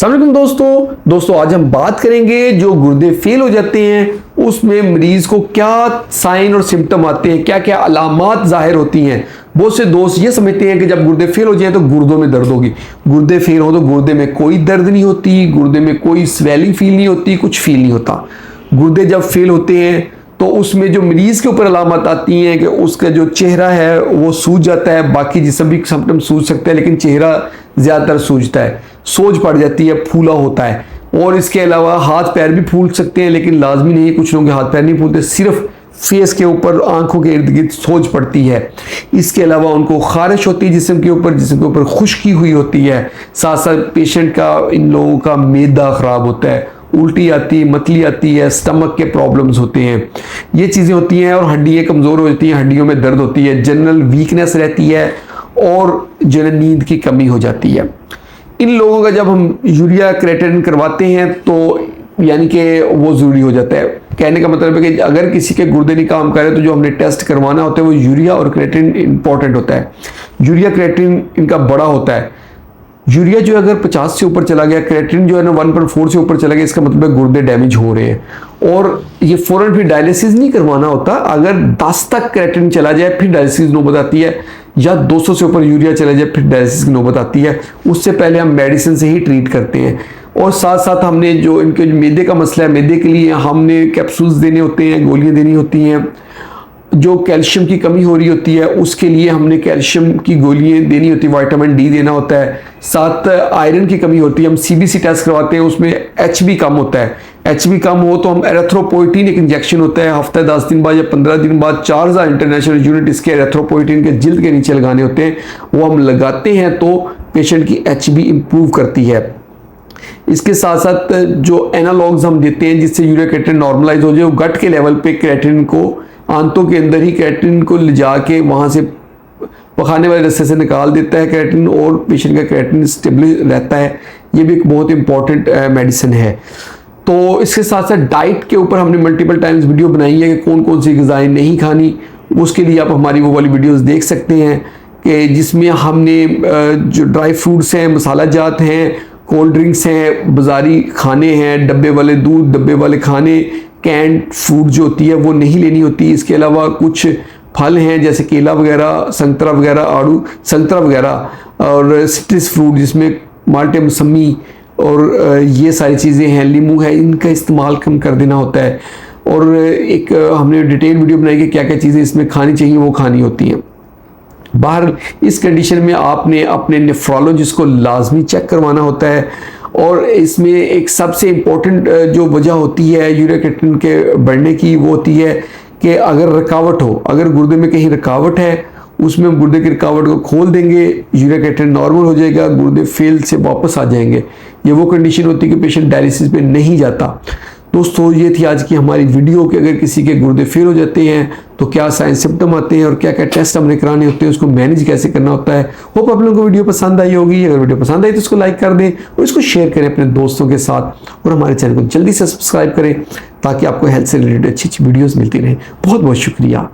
अस्सलाम वालेकुम दोस्तों आज हम बात करेंगे जो गुर्दे फेल हो जाते हैं उसमें मरीज को क्या साइन और सिम्टम आते हैं, क्या क्या अलामात जाहिर होती हैं। बहुत से दोस्त ये समझते हैं कि जब गुर्दे फेल हो जाए तो गुर्दों में दर्द होगी। गुर्दे फेल हो तो गुर्दे में कोई दर्द नहीं होती, गुर्दे में कोई स्वेलिंग फील नहीं होती, कुछ फील नहीं होता। गुर्दे जब फेल होते हैं तो उसमें जो मरीज के ऊपर अलामत आती हैं कि उसका जो चेहरा है वो सूज जाता है। बाकी जिसम भी सिम्टम सूज सकते हैं लेकिन चेहरा ज़्यादातर सूजता है, सोज पड़ जाती है, फूला होता है। और इसके अलावा हाथ पैर भी फूल सकते हैं लेकिन लाजमी नहीं है, कुछ लोगों के हाथ पैर नहीं फूलते, सिर्फ फेस के ऊपर आंखों के इर्द गिर्द सोज पड़ती है। इसके अलावा उनको खारिश होती है जिस्म के ऊपर खुश्की हुई होती है। साथ साथ पेशेंट का इन लोगों का मैदा ख़राब होता है, उल्टी आती है, मतली आती है, स्टमक के प्रॉब्लम्स होते हैं, ये चीज़ें होती हैं। और हड्डियाँ कमज़ोर हो जाती हैं, हड्डियों में दर्द होती है, जनरल वीकनेस रहती है और जो नींद की कमी हो जाती है। इन लोगों का जब हम यूरिया क्रिएटिनिन करवाते हैं तो यानी कि वो ज़रूरी हो जाता है। कहने का मतलब है कि अगर किसी के गुर्दे नहीं काम कर रहे तो जो हमने टेस्ट करवाना होता है वो यूरिया और क्रिएटिनिन इंपॉर्टेंट होता है। यूरिया क्रिएटिनिन इनका बड़ा होता है। यूरिया जो अगर 50 से ऊपर चला गया, क्रिएटिनिन जो है ना 1.4 से ऊपर चला गया, इसका मतलब है गुर्दे डैमेज हो रहे हैं। और ये फौरन फिर डायलिसिस नहीं करवाना होता। अगर 10 तक क्रिएटिनिन चला जाए फिर डायलिसिस नौबत आती है, या 200 से ऊपर यूरिया चला जाए फिर डायलिसिस की नौबत आती है। उससे पहले हम मेडिसिन से ही ट्रीट करते हैं। और साथ साथ हमने जो इनके मैदे का मसला है, मैदे के लिए हमने कैप्सूल्स देने होते हैं, गोलियाँ देनी होती हैं। जो कैल्शियम की कमी हो रही होती है उसके लिए हमने कैल्शियम की गोलियाँ देनी होती है, विटामिन डी देना होता है। साथ आयरन की कमी होती है, हम सीबीसी टेस्ट करवाते हैं, उसमें एचबी कम होता है। एचबी कम हो तो हम एरेथ्रोपोइटिन एक इंजेक्शन होता है, हफ्ते 10 दिन बाद या 15 दिन बाद 4000 इंटरनेशनल यूनिट इसके एरेथ्रोपोइटिन के जिल्द के नीचे लगाने होते हैं। वो हम लगाते हैं तो पेशेंट की एचबी इंप्रूव करती है। इसके साथ साथ जो एनालॉग्स हम देते हैं जिससे यूरिया क्रिएटिनिन नॉर्मलाइज हो जाए, वो गट के लेवल पे क्रिएटिनिन को आंतों के अंदर ही क्रिएटिनिन को ले जाके वहाँ से पखाने वाले रास्ते से निकाल देता है क्रिएटिनिन, और पेशेंट का क्रिएटिनिन स्टेबल रहता है। ये भी एक बहुत इंपॉर्टेंट मेडिसिन है। तो इसके साथ साथ डाइट के ऊपर हमने मल्टीपल टाइम्स वीडियो बनाई है कि कौन कौन सी ग़िज़ाएँ नहीं खानी। उसके लिए आप हमारी वो वाली वीडियोस देख सकते हैं कि जिसमें हमने जो ड्राई फ्रूट्स हैं, मसाला जात हैं, कोल्ड ड्रिंक्स हैं, बाज़ारी खाने हैं, डब्बे वाले दूध, डब्बे वाले खाने, कैंड फूड जो होती है वो नहीं लेनी होती। इसके अलावा कुछ फल हैं जैसे केला वगैरह, संतरा वगैरह, आड़ू संतरा वगैरह, और सिट्रस फ्रूट जिसमें माल्टे, मौसमी और ये सारी चीज़ें हैं, नींबू है, इनका इस्तेमाल कम कर देना होता है। और एक हमने डिटेल वीडियो बनाई कि क्या क्या चीज़ें इसमें खानी चाहिए, वो खानी होती हैं। बाहर इस कंडीशन में आपने अपने नेफ्रोलॉजिस्ट को लाजमी चेक करवाना होता है। और इसमें एक सबसे इम्पोर्टेंट जो वजह होती है यूरिया क्रिएटिनिन के बढ़ने की, वो होती है कि अगर रुकावट हो, अगर गुर्दे में कहीं रुकावट है, उसमें हम गुर्दे की रुकावट को खोल देंगे, यूरिया क्रिएटिनिन नॉर्मल हो जाएगा, गुर्दे फेल से वापस आ जाएंगे। ये वो कंडीशन होती है कि पेशेंट डायलिसिस पे नहीं जाता। दोस्तों ये थी आज की हमारी वीडियो कि अगर किसी के गुर्दे फेल हो जाते हैं तो क्या साइन सिम्टम आते हैं और क्या क्या टेस्ट हमने कराने होते हैं, उसको मैनेज कैसे करना होता है। होप आप लोगों को वीडियो पसंद आई होगी। अगर वीडियो पसंद आई तो उसको लाइक कर दें और इसको शेयर करें अपने दोस्तों के साथ, और हमारे चैनल को जल्दी से सब्सक्राइब करें ताकि आपको हेल्थ से रिलेटेड अच्छी अच्छी वीडियोज़ मिलती रहें। बहुत बहुत शुक्रिया।